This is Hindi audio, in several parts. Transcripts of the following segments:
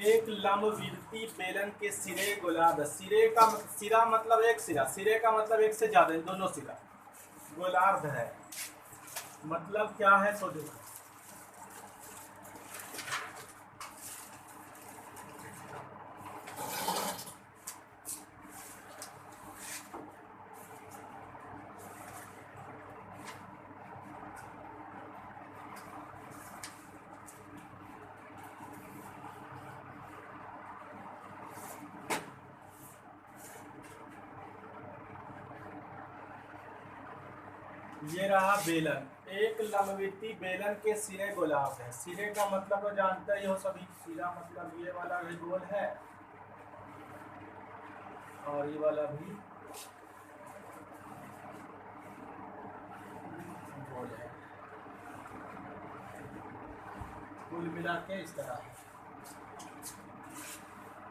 एक लंबवृत्तीय बेलन के सिरे गोलार्ध, सिरा मतलब एक सिरा, सिरे का मतलब एक से ज्यादा, दोनों सिरा गोलार्ध है, मतलब क्या है तो देखो। ये रहा बेलन, एक लंबवृत्तीय बेलन के सिरे गोलार्ध है। सिरे का मतलब तो जानते ही हो सभी, सिरा मतलब ये वाला भी गोल है और ये वाला भी गोल है, कुल मिला के इस तरह।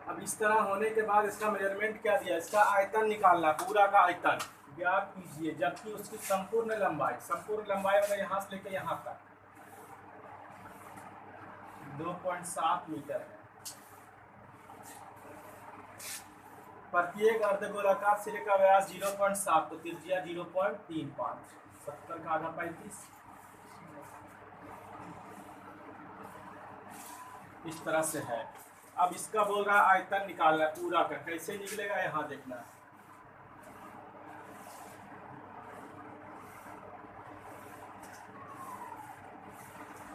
अब इस तरह होने के बाद इसका मेजरमेंट क्या दिया, इसका आयतन निकालना, पूरा का आयतन ज्ञात कीजिए, जबकि उसकी संपूर्ण लंबाई मतलब यहाँ से लेकर यहाँ तक 2.7 मीटर है। प्रत्येक अर्धगोलाकार सिरे का व्यास 0.7, तो त्रिज्या 0.35, 70 का आधा 35, इस तरह से है। अब इसका बोल रहा है आयतन निकालना पूरा का, कैसे निकलेगा यहाँ देखना है।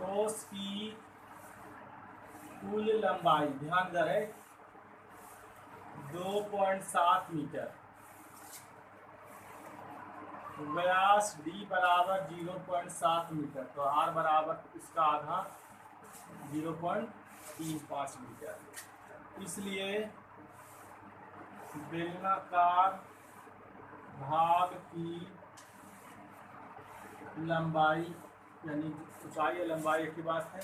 ठोस की कुल लंबाई, ध्यान रहे 2.7 मीटर, व्यास d बराबर 0.7 मीटर, तो r बराबर इसका आधा 0.35 मीटर। इसलिए बेलनाकार भाग की लंबाई यानी ऊंचाई या लंबाई की बात है,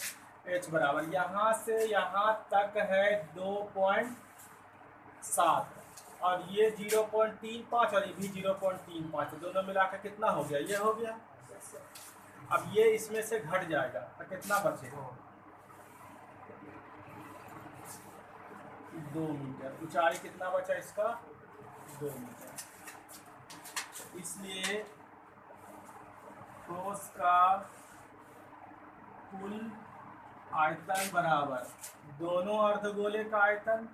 h बराबर यहाँ से यहाँ तक है 2.7 और ये 0.35 और ये भी 0.35, दोनों मिलाकर कितना हो गया, ये हो गया। अब ये इसमें से घट जाएगा तो कितना बचेगा, 2 मीटर। ऊंचाई कितना बचा इसका, 2 मीटर। इसलिए ठोस का कुल आयतन बराबर दोनों अर्धगोले का आयतन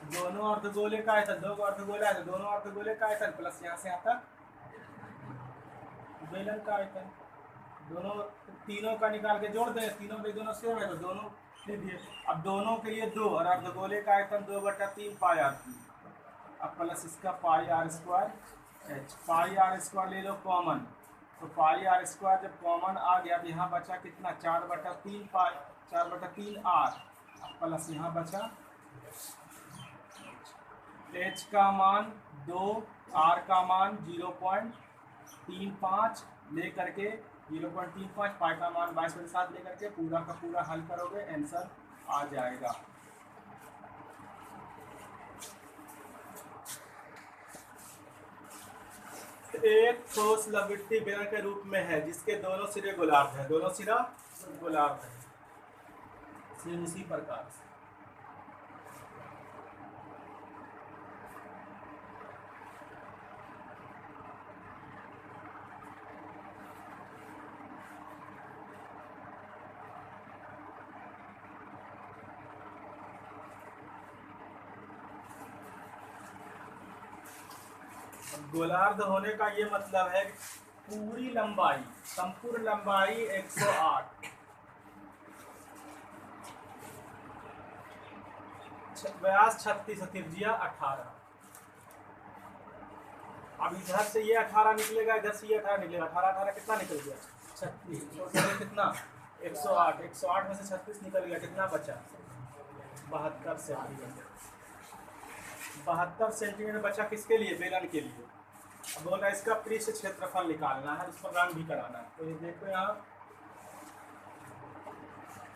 दो अर्धगोले का आयतन, दोनों अर्धगोले का आयतन प्लस यहाँ से यहाँ तक बेलन का आयतन, दोनों तीनों का निकाल के जोड़ दें, दोनों सेम है तो दोनों दे दिए। अब दोनों के लिए 2 और अर्धगोले का आयतन 2/3 पाई r, अब प्लस इसका पाई r स्क्वायर h, पाई r स्क्वायर ले लो कॉमन, तो पाई r स्क्वायर जब कॉमन आ गया तो यहाँ बचा कितना 4/3 पाई, 4/3 r, प्लस यहाँ बचा h का मान 2, r का मान 0.35 ले करके 0.35, पाई का मान 22/7 ले करके पूरा का पूरा हल करोगे, आंसर आ जाएगा। एक ठोस लंबवृत्तीय बेलन के रूप में है जिसके दोनों सिरे गोलार्ध हैं, दोनों सिरा गोलार्ध है। सेम इसी प्रकार से गोलार्ध होने का ये मतलब है पूरी लंबाई, संपूर्ण लंबाई 108, व्यास 36, त्रिज्या 18। अब इधर से ये 18 निकलेगा, इधर से ये 18 निकलेगा, 18 कितना निकल गया 36, तो कितना 108 में से 36 निकल गया, कितना बचा 72 सेंटीमीटर। 72 सेंटीमीटर बचा किसके लिए, बेलन के लिए। अब बोल रहा है इसका पृष्ठ क्षेत्रफल निकालना है, इस पर रंग भी कराना है। तो ये देखो यहाँ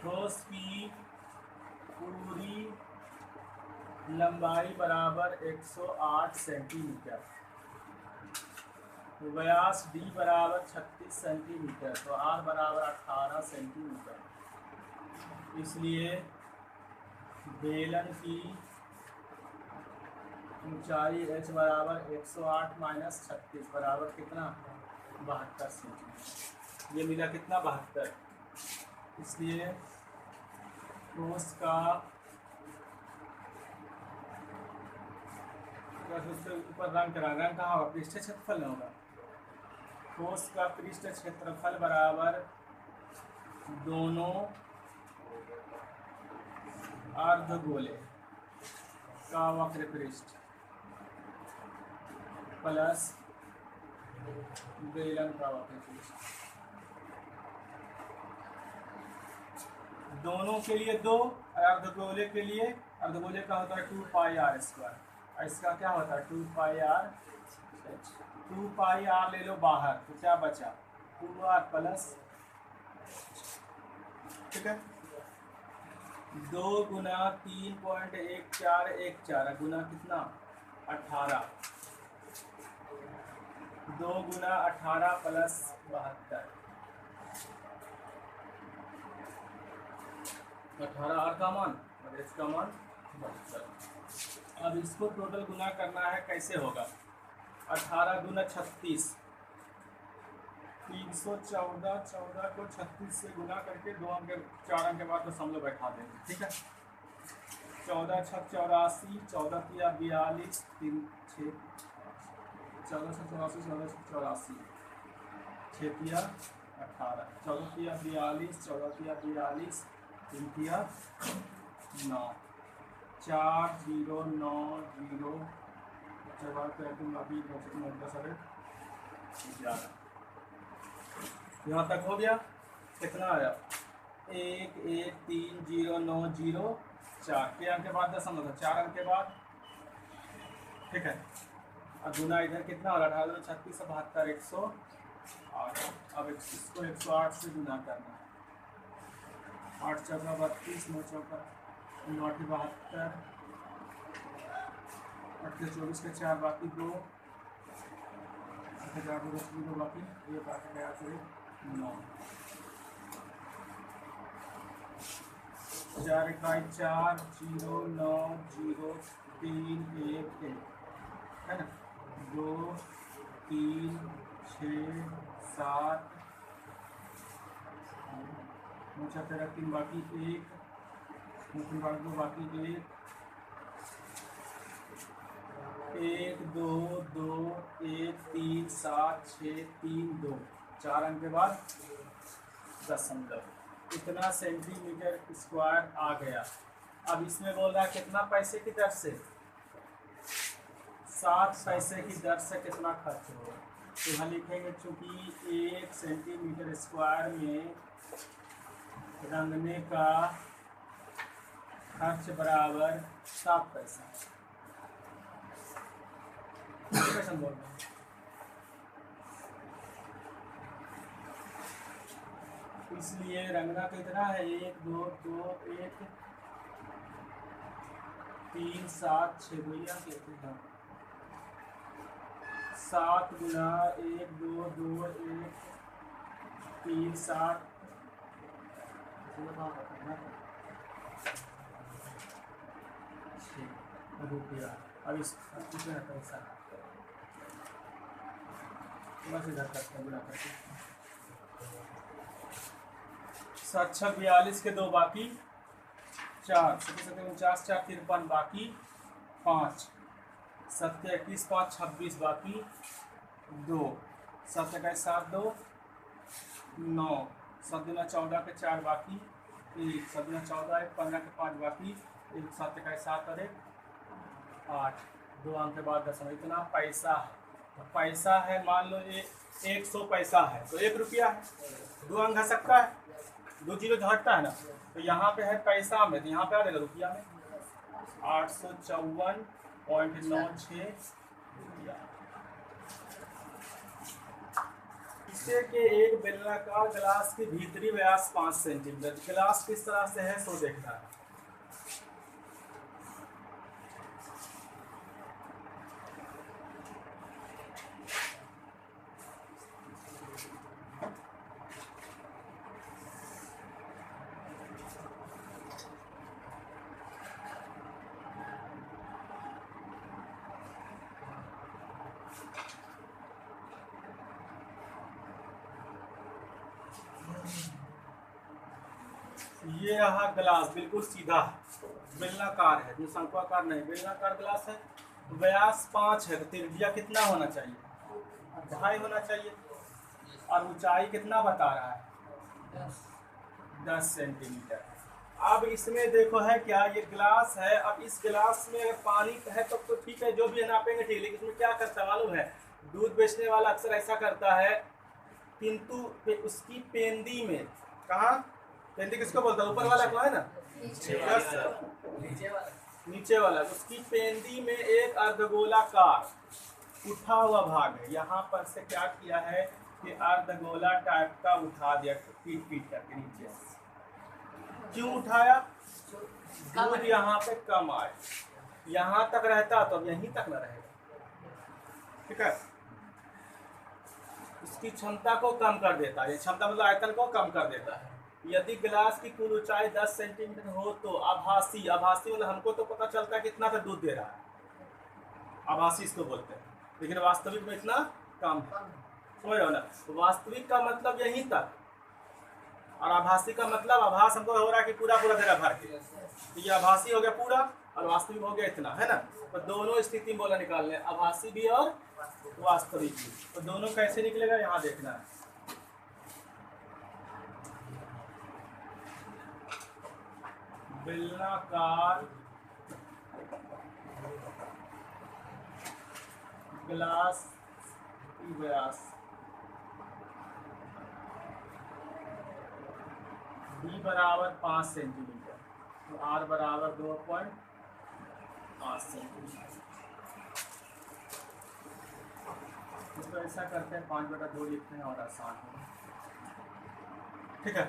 ठोस की पूरी लंबाई बराबर 108 सेंटीमीटर, तो व्यास डी बराबर 36 सेंटीमीटर, तो आर बराबर 18 सेंटीमीटर। इसलिए बेलन की ऊंचाई h बराबर 108 माइनस 36 बराबर कितना, 72 सेंटीमीटर। ये मिला कितना, 72। इसलिए ठोस का उससे ऊपर रंग करा, रंग कहाँ होगा, पृष्ठ क्षेत्रफल में होगा। ठोस का पृष्ठ क्षेत्रफल बराबर दोनों अर्धगोले का वक्र पृष्ठ प्लस बेलन का वक्र पृष्ठ। दोनों के लिए 2 और अर्धगोले के लिए, अर्धगोले का होता है 2 पाई आर स्क्वायर, और इसका क्या होता है 2 पाई आर। 2 पाई आर ले लो बाहर, तो क्या बचा 2r प्लस, ठीक है। 2 गुना 3.1414 गुना कितना 18, 2 गुना 18 प्लस 72, 18 आर का मान और इसका मान 72। अब इसको टोटल गुना करना है, कैसे होगा, 18 गुना 36, 314, 14 को 36 से गुना करके 2 अंक 4 अंक के बाद तो दशमलव बैठा देंगे, ठीक है। 14 छक 84, 14 तिया 42, 3 6, 14 छक 84, 14 छक 84, 6 तिया 18, 14 तिया 42, 14 तिया 42, 3 तिया 9, 4 0 9 0, जवाब करके अभी 11। यहाँ तक हो गया, कितना आया 1 1 3 0 9 0 4 के अंक के बाद दशमलव था, 4 अंक के बाद, ठीक है। अब गुना इधर कितना हो रहा है 18 36 72 108। अब इसको 108 से गुना करना है, 8 चौका 32, 9 चौका 9 8 72, 8 के 24 के 4 बाकी 2, 8 4 2 बाकी 1 8 गया से 9, 4 इकाई 4 0 9 0 3 1 1 है ना, 2 3 6 7 9 13 3 बाकी 1 2 बाकी 1 2 2 1 3 7 6 3 2, 4 अंक के बाद दशमलव, इतना सेंटीमीटर स्क्वायर आ गया। अब इसमें बोल रहा है कितना पैसे की दर से, 7 पैसे की दर से कितना खर्च होगा, तो यहाँ लिखेंगे चूँकि 1 सेंटीमीटर स्क्वायर में रंगने का खर्च बराबर 7 पैसा। कैसे बोल रहे हैं, इसलिए रंगना कितना है 1 2 2 1 3 7 6 भैया कहते हैं 7 गुना 1 2 2 1 3 7 रुपया। अब इस कितना पैसा बस इधर करते हैं, बुला करके 7 6 42 के 2 बाकी 4 7 49 4 53 बाकी 5 7 21 5 26 बाकी 2 7 21 7 2 9 7 दुना 14 के 4 बाकी 1 7 दुना 14 1 15 के 5 बाकी 1 7 21 7 और 1 8, 2 अंक के बाद दशमलव, इतना पैसा है। तो पैसा है मान लो ये 100 पैसा है तो 1 रुपया है, 2 अंक घट सकता है, 2 जीरो घटता है ना, तो यहाँ पे है पैसा में, तो यहाँ पे आ जाएगा रुपया में 854.96 रुपया। इससे के एक बेलनाकार गिलास की भीतरी व्यास 5 सेंटीमीटर, गिलास किस तरह से है सो देखना है। ये रहा गिलास, बिल्कुल सीधा बेलनाकार है, शंक्वाकार नहीं, बेलनाकार गिलास है। व्यास 5 है तो त्रिज्या कितना होना चाहिए? 2.5 होना चाहिए। और ऊंचाई कितना बता रहा है? 10 सेंटीमीटर। अब इसमें देखो है क्या, ये गिलास है। अब इस गिलास में अगर पानी है तो ठीक है, जो भी है नापेंगे ठीक, लेकिन इसमें क्या करता है मालूम है? दूध बेचने वाला अक्सर ऐसा करता है, किंतु उसकी पेंदी में, कहाँ पेंदी किसको बोलता है? ऊपर वाला को है ना, नीचे वाला, उसकी पेंदी में एक अर्धगोलाकार उठा हुआ भाग है। यहाँ पर से क्या किया है कि अर्धगोला टाइप का उठा दिया, पीट पीट करके नीचे। क्यों उठाया? दूध यहाँ पे कम आए। यहाँ तक रहता तो अब यहीं तक न रहेगा, ठीक है। इसकी क्षमता को कम कर देता है, क्षमता मतलब आयतन को कम कर देता है। यदि गिलास की कुल ऊंचाई 10 सेंटीमीटर हो तो आभासी, आभासी मतलब हमको तो पता चलता है कितना तक दूध दे रहा है, आभासी इसको बोलते हैं, लेकिन वास्तविक में इतना कम है। समझ रहे हो ना? वास्तविक का मतलब यहीं तक, और आभासी का मतलब, आभास हमको हो रहा है कि पूरा पूरा दे रहा भर के, तो ये आभासी हो गया पूरा और वास्तविक हो गया इतना, है ना। तो दोनों स्थिति बोला निकालने, आभासी भी और वास्तविक भी। तो दोनों कैसे निकलेगा यहाँ देखना है। बेलनाकार गिलास की व्यास b बराबर 5 सेंटीमीटर, तो r बराबर 2.5 सेंटीमीटर। तो ऐसा करते हैं 5/2 लिखते हैं और आसान है, ठीक है।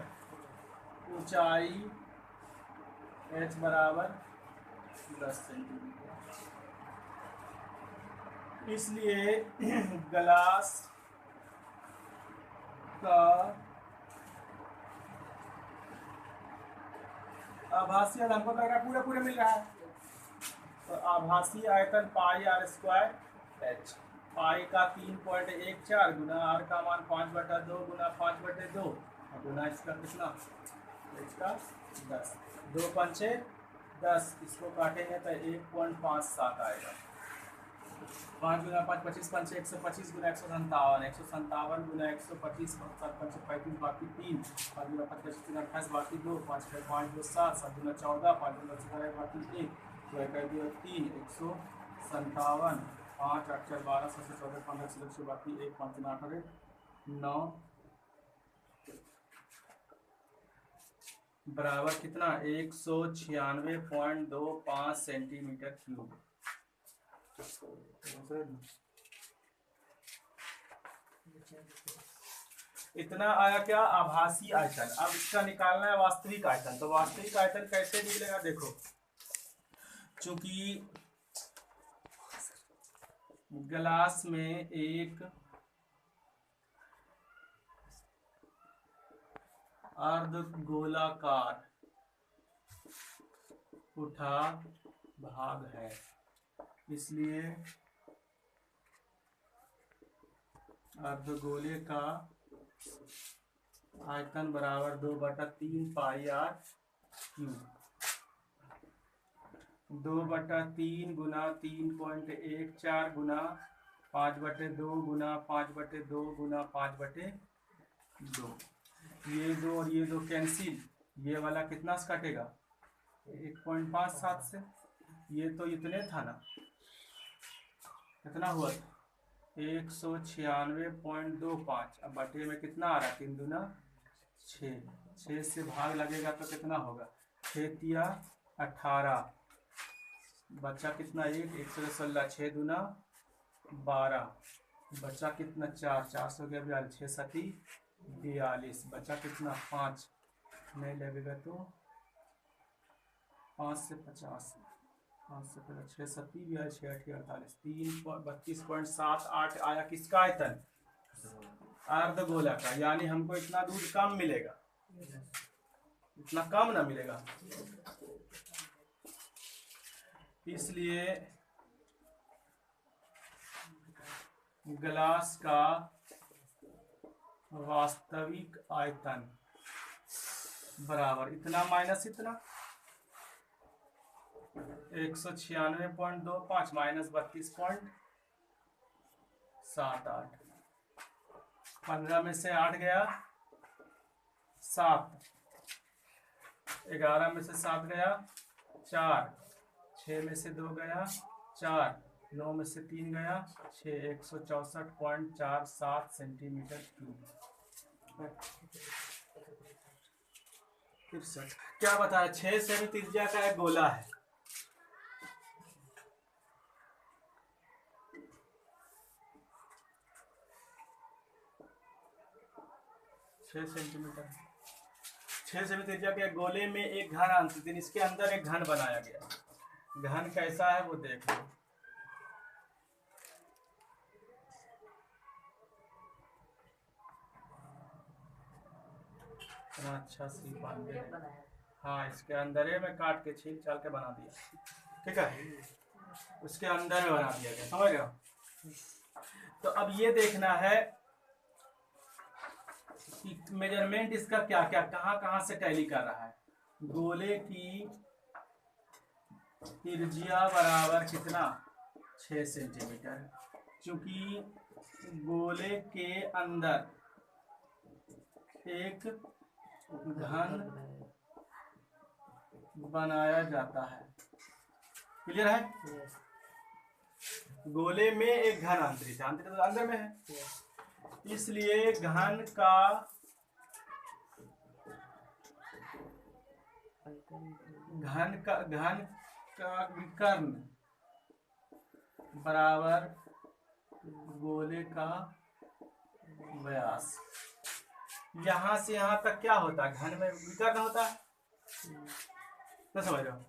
ऊंचाई h बराबर 10 सेंटीमीटर, इसलिए गिलास का आभासी हमको लग रहा है पूरा पूरा मिल रहा है, तो आभासी आयतन पाई r स्क्वायर h, पाई का 3.14 गुना r का मान 5/2 गुना 5/2 और गुना इसका कितना, इसका 10, 2 पंचे 10, इसको काटेंगे तो 1.57 आएगा। 5 गुना 5 25 पंचे 125 गुना 157, 157 गुना 125, 7 पंचे 35, बाकी 3, 5 गुना 5 25 3 28, बाकी 2, 5 5 2 7, 7 गुना 14, 5 गुना 17 बाकी 1, 2 कर दिया 3, 157, 5 8 4 12 7 14 15 16 बाकी 1, 5 3 8 9 बराबर कितना, 196.25 सेंटीमीटर क्यूब। इतना आया क्या, आभासी आयतन। अब इसका निकालना है वास्तविक आयतन। तो वास्तविक आयतन कैसे निकलेगा देखो, चूंकि गिलास में एक अर्धगोलाकार उठा भाग है, इसलिए अर्धगोले का आयतन बराबर 2/3 पाई r क्यूब। 2/3 गुना 3.14 गुना 5/2 गुना 5/2 गुना 5/2, ये 2 और ये 2 कैंसिल, ये वाला कितना से कटेगा 1.57 से, ये तो इतने था ना, कितना हुआ 196.25, अब बटे में कितना आ रहा है 3 दूना 6, 6 से भाग लगेगा तो कितना होगा 6 तिया 18, बच्चा कितना 1 16, 6 दूना 12, बच्चा कितना 4, 4 से हो गया 42, 6 7 42, बच्चा कितना 5, नहीं लगेगा तो 5 से 50, 5 से 50, 6 7 42, 6 8 48, 32.78 आया किसका आयतन, अर्धगोला का। यानी हमको इतना दूध कम मिलेगा, इतना कम ना मिलेगा, इसलिए गिलास का वास्तविक आयतन बराबर इतना माइनस इतना 196.25 माइनस 32.78। 15 में से 8 गया 7, 11 में से 7 गया 4, 6 में से 2 गया 4, 9 में से 3 गया 6, 164.47 सेंटीमीटर क्यूब। क्या बताया? 6 सेमी त्रिज्या का एक गोला है। छः सेंटीमीटर 6 सेमी त्रिज्या के गोले में एक घन अंतरित, इसके अंदर एक घन बनाया गया। घन कैसा है वो देख लो। अच्छा सी बात। हाँ, इसके अंदर है, मैं काट के छील चाल के बना दिया। ठीक है, उसके अंदर में बना दिया गया, समझ रहे हो। तो अब ये देखना है कि मेजरमेंट इसका क्या क्या कहाँ कहाँ से टैली कर रहा है। गोले की त्रिज्या बराबर कितना 6 सेंटीमीटर, क्योंकि गोले के अंदर एक घन बनाया जाता है। क्लियर है? गोले में एक घन आंतरिक, आंतरिक तो अंदर में है, इसलिए घन का विकर्ण बराबर गोले का व्यास। यहां से यहां तक क्या होता है? घन में विकर्ण होता है, तो समझ रहे हो।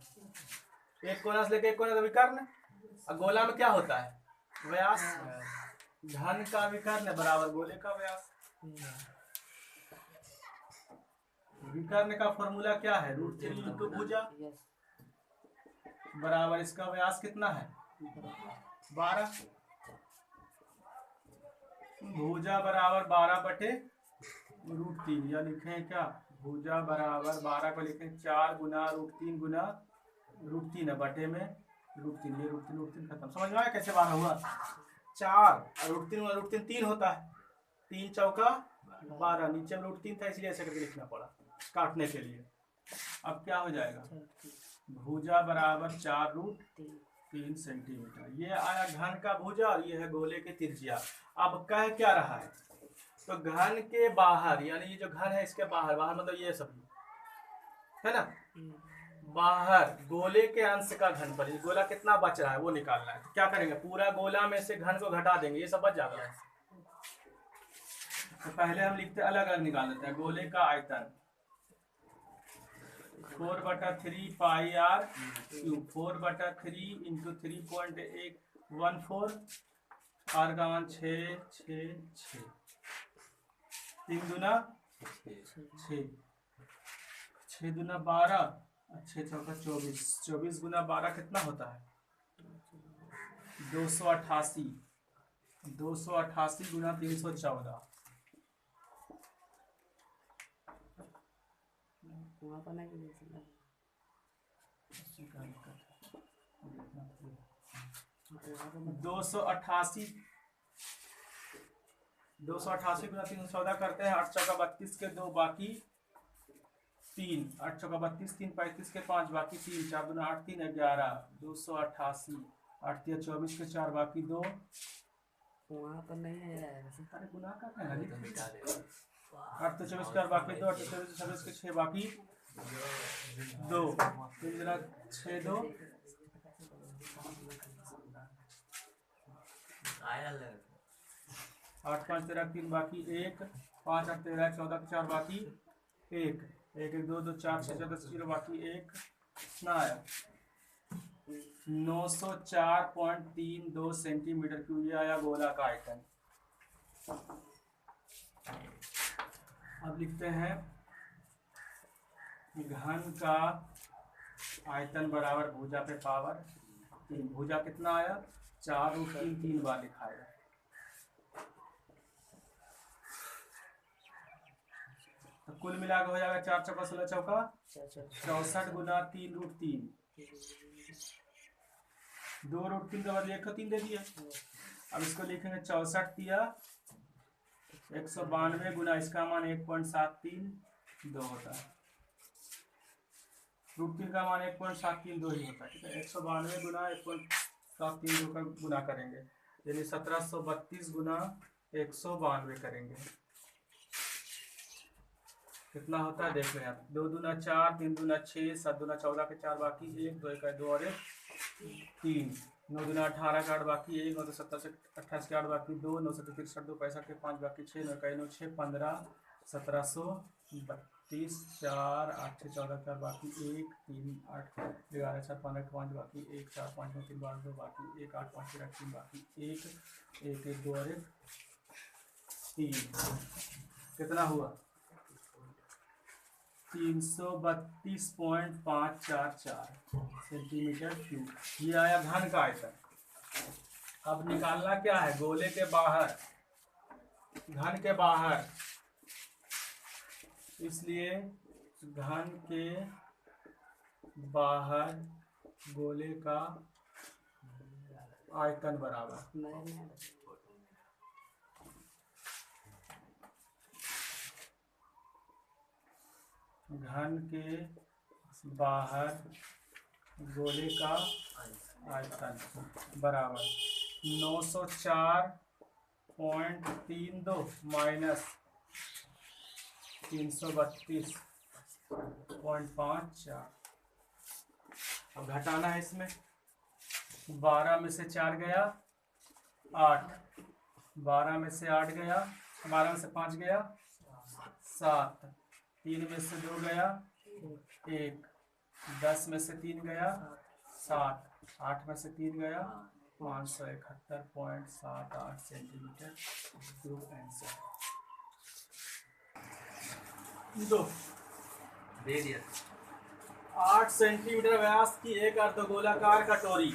एक कोना से लेकर एक कोना तक विकर्ण, और गोला में क्या होता है? व्यास। घन का विकर्ण बराबर गोले का व्यास। विकर्ण का फॉर्मूला क्या है? √3 इंटू भुजा बराबर इसका व्यास कितना है? 12। भुजा बराबर 12/√3, या लिखें क्या? भुजा बराबर 12 को लिखें 4 गुना √3 गुना √3 है, बटे में √3, ये √3 खत्म। समझ में आया कैसे 12 हुआ? 4 और √3 3 होता है, 3 चौका 12, नीचे में √3 था इसलिए ऐसे करके लिखना पड़ा काटने के लिए। अब क्या हो जाएगा? भुजा बराबर 4√3 सेंटीमीटर। ये आया घन का भुजा और ये है गोले की त्रिज्या। अब कह क्या रहा है? तो घन के बाहर, यानी ये जो घन है इसके बाहर, बाहर मतलब ये सब है ना, बाहर गोले के अंश का घनफल, गोला कितना बच रहा है वो निकालना है। तो क्या करेंगे? पूरा गोला में से घन को घटा देंगे, ये सब बच जाता है। तो पहले हम लिखते अलग अलग निकाल लेते हैं। गोले का आयतन 4/3 पाई r क्यूब, 4/3 इंटू 3.114, r का मान 6, 6, 6, 3 दूना 6, 6 दूना 12, 6 चौका 24, 24 गुना 12 कितना होता है? 288, 288 गुना 314। दो सौ अट्ठासी गुना 314 करते हैं। 8 चौका 32 के 2 बाकी 3, 8 चौका 32, 3 35 के 5 बाकी 3, 4 दूना 8, 3 11, 288, 8 या 24 के 4 बाकी 2। वहाँ पर नहीं है, अरे गुना का है 8 तो 24 के 4 बाकी 2, 8 तो 24 26 के 6 बाकी 2, 3 जरा 6 2, 8 5 13 3 बाकी 1, 5 8 13 14 के 4 बाकी 1, 1 1 2 2 4 6 14 0 बाकी 1, कितना आया? 904.32 सेंटीमीटर क्यूब। ये आया गोला का आयतन। अब लिखते हैं घन का आयतन बराबर भुजा पे पावर 3। भुजा कितना आया? 4√3 3 बार लिखा है। तो कुल मिला के हो जाएगा 4 चौका 16 चौका 64 गुना 3√3। 2√3 के बाद 1 दे दिया। अब इसको लिखेंगे 64 दिया 192 गुना इसका मान 1.732 होता है। √3 का मान 1.732 ही होता है। ठीक है, 192 गुना 1.732 का गुना करेंगे, यानी 1732 गुना 192 करेंगे। कितना होता है देख लें आप। 2 दूना 4, 3 दूना 6, 7 दूना 14 के 4 बाकी 1, 2 1 2 और 1 3, 9 दूना 18 के 8 बाकी 1, 9 17 से 28 के 8 बाकी 2, 9 से 63 2 65 के 5 बाकी 6, 9 1 9 6 15 1732 4 8 6 14 4 बाकी 1 3 8 11 4 15 के 5 बाकी 1 4 5 9 3 12 2 बाकी 1 8 5 13 3 बाकी 1 1 1 2 और 1 3। कितना हुआ 332.544 सेंटीमीटर क्यूब। ये आया घन का आयतन। अब निकालना क्या है, गोले के बाहर, घन के बाहर, इसलिए घन के बाहर गोले का आयतन बराबर घन के बाहर गोले का आयतन बराबर 904.32 माइनस 332.54। अब घटाना है इसमें। 12 में से 4 गया 8, 12 में से 8 गया, 12 में से 5 गया 7, 3 में से 2 गया 1, 10 में से 3 गया 7, 8 में से 3 गया 571.78 सेंटीमीटर क्यूब आंसर। दो दे दिया। 8 सेंटीमीटर व्यास की एक अर्धगोलाकार कटोरी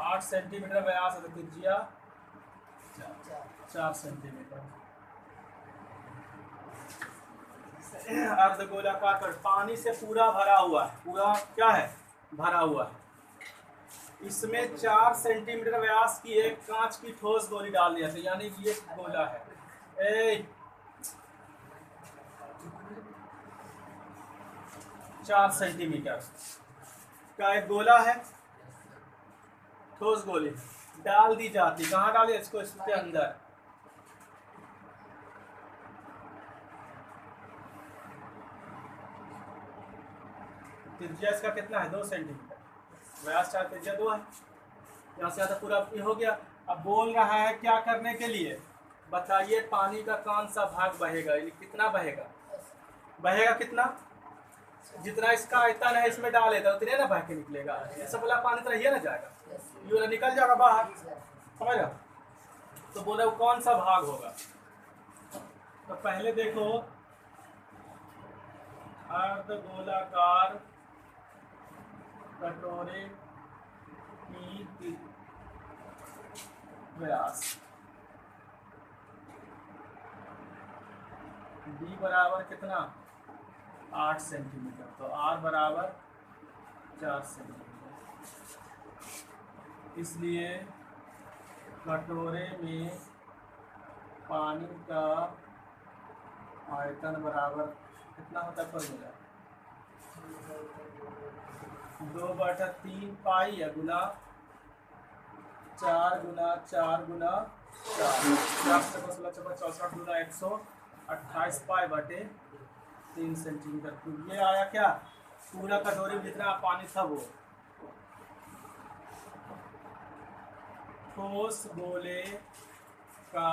8 सेंटीमीटर व्यास है, त्रिज्या 4 सेंटीमीटर। अर्धगोलाकार कर पानी से पूरा भरा हुआ है, पूरा क्या है भरा हुआ है। इसमें 4 सेंटीमीटर व्यास की एक कांच की ठोस गोली डाल दिया था, यानी कि ये गोला है। 4 सेंटीमीटर का एक गोला है, ठोस गोली डाल दी जाती। कहाँ डाली इसको, इसके अंदर। त्रिज्या इसका कितना है 2 सेंटीमीटर, व्यास 4, त्रिज्या 2 है। यहाँ से आता पूरा ये हो गया। अब बोल रहा है क्या करने के लिए, बताइए पानी का कौन सा भाग बहेगा, कितना बहेगा, बहेगा कितना, जितना इसका आयतन है इसमें डालेगा उतने ना बह के निकलेगा। ये सब वाला पानी तरह ये ना जाएगा, ये वाला निकल जाएगा बाहर, समझ। तो बोले वो कौन सा भाग होगा। तो पहले देखो अर्धगोलाकार कटोरे की व्यास डी बराबर कितना 8 सेंटीमीटर, तो आर बराबर 4 सेंटीमीटर। इसलिए कटोरे में पानी का आयतन बराबर कितना होता है फॉर्मूला 2/3 पाई या गुना 4 गुना 4 गुना 4 64 गुना 128 पाई बटे 3 सेंटीमीटर क्यूब। ये आया क्या, पूरा कटोरी में जितना पानी था वो। ठोस गोले का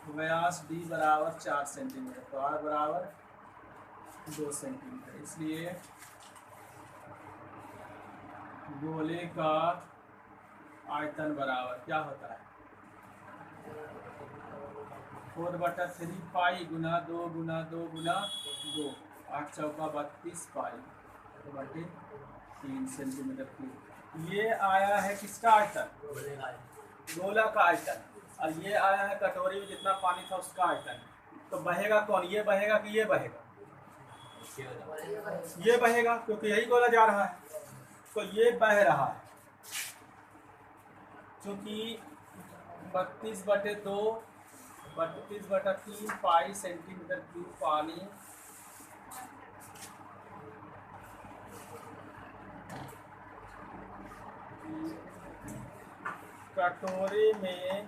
व्यास डी बराबर 4 सेंटीमीटर, तो आर बराबर 2 सेंटीमीटर। इसलिए गोले का आयतन बराबर क्या होता है 4/3 पाई गुना 2 गुना 2 गुना 2, 8 चौका 32 पाई बटे 3 सेंटीमीटर क्यूब। ये आया है किसका आयतन? गोला का आयतन। और ये आया है कटोरी में जितना पानी था उसका आयतन। तो बहेगा कौन? ये बहेगा कि ये बहेगा? ये बहेगा, क्योंकि यही गोला जा रहा है। तो ये बह रहा है, क्योंकि 32/2 32/3 पाई सेंटीमीटर क्यूब पानी कटोरे में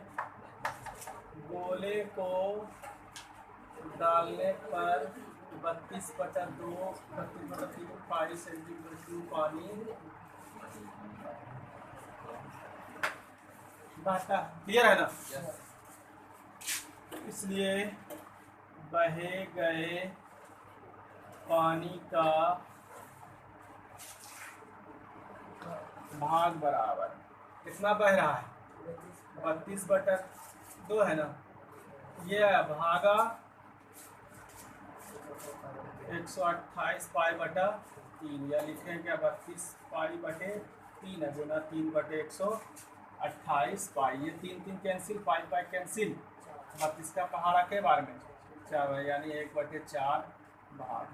गोले को डालने पर 32/3 पाई सेंटीमीटर क्यूब पानी बहता। क्लियर है ना? इसलिए बहे गए पानी का भाग बराबर कितना बह रहा है? 32/2 है ना, ये भागा 128 पाई बटा 3, या लिखें क्या 32 पाई बटे 3 है, गुना 3/128 पाई। ये 3 कैंसिल, पाई कैंसिल, 32 का पहाड़ा के बारे में 4, यानी 1/4 भाग।